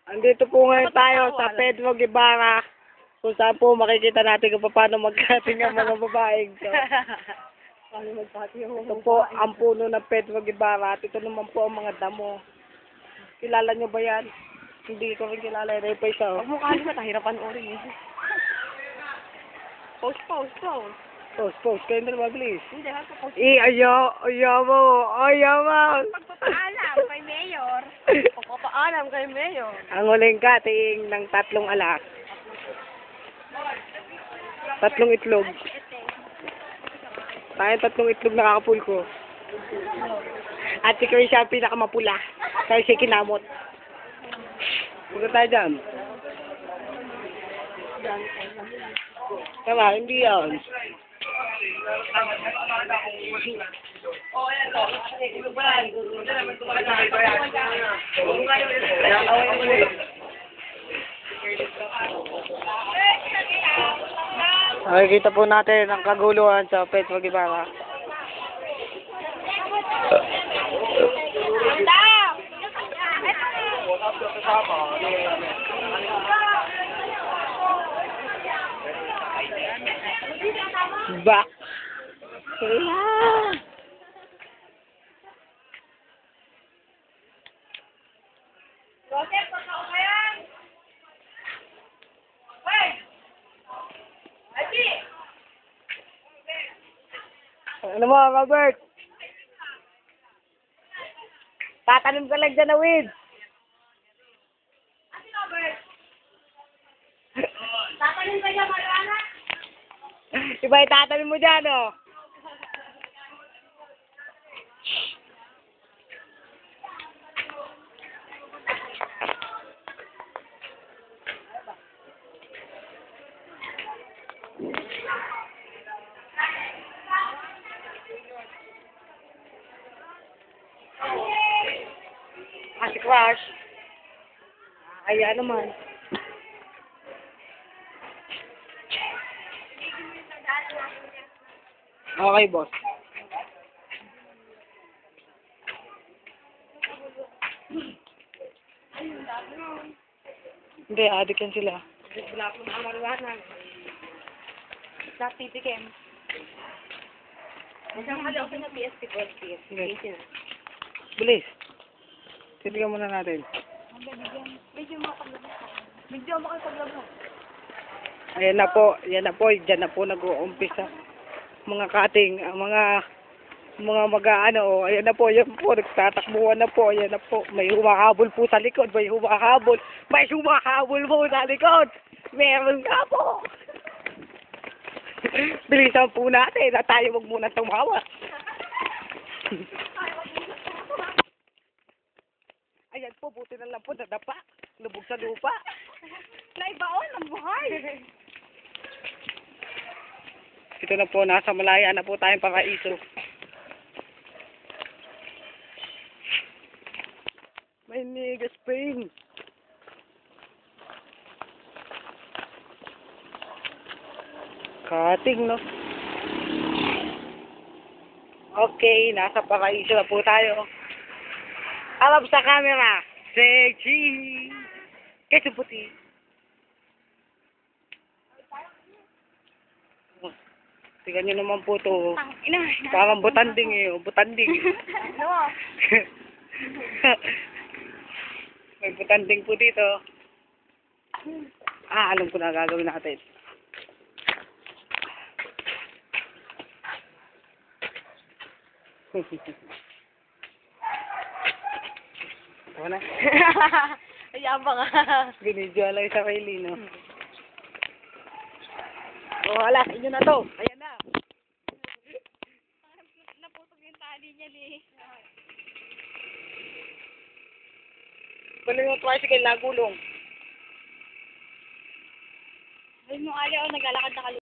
Andito po ngayon tayo sa Pedro Guevara, kung saan po makikita natin kung paano magkating ang mga babaeng to. Paano magpati yung Ito po ang puno ng Pedro Guevara at ito naman po ang mga damo. Kilala nyo ba yan? Hindi ko rin kilala. Ito pa isa. Huwag mo kalimat, nahirapan uri eh. Post. Post. Kayo na mabilis. Hindi, post. Ayaw mo. Pagpapaalam kay Mayor. Pagpapaalam kay Mayor. Ang huling kating ng 3 alak. 3 itlog. Tayo 3 itlog nakakapul ko. At si Chris siya ang pinakamapula. Kaya siya kinamot. Huwag tayo dyan. Tama, hindi yan. Nakikita po natin ang kaguluhan sa Pedro Guevara. Back. Ano mo, Robert? Tatanim ka lang dyan na weed. Tatanim ka niya, Mariana? Iba itatanim mo dyan, oh. Si Crush. Ayan naman. Okay, boss. Hindi, adik yan sila. Wala akong mariwana. Sa titikim. Isang halo ko na PSP ko. Sige. Bilis. Titigan muna natin. Medyo makapaglabas. Ayan na po. Diyan na po nag-uumpisa. Mga kating, mga mag-ano, oh. Ayan na po, nagtatakbuhan na po. Ayan na po. May humahabol po sa likod. May humahabol po sa likod. Meron nga po. Bilisan po natin na tayo wag muna tumawa. Ayan po, buti na lang po nadapa. Lubog sa lupa. Naibaon ang buhay. Ito na po, nasa malaya na po tayong paraiso. May Niga Spring. Kating, no? Okay, nasa paraiso na po tayo. Harap sa camera. Sexy. Keso puti. Tingnan nyo naman po to. Parang butanding eh. Butanding. Ano? May butanding po dito. Alam ko na gagawin natin. Ako na. Ayabang nga. Binidyo lang sa sarili, no? Alas, inyo na to. Ayan na. Naputog yung tali niya ni. Balik yung tricycle na gulong. Ayun yung ali, naglalakad na kayo.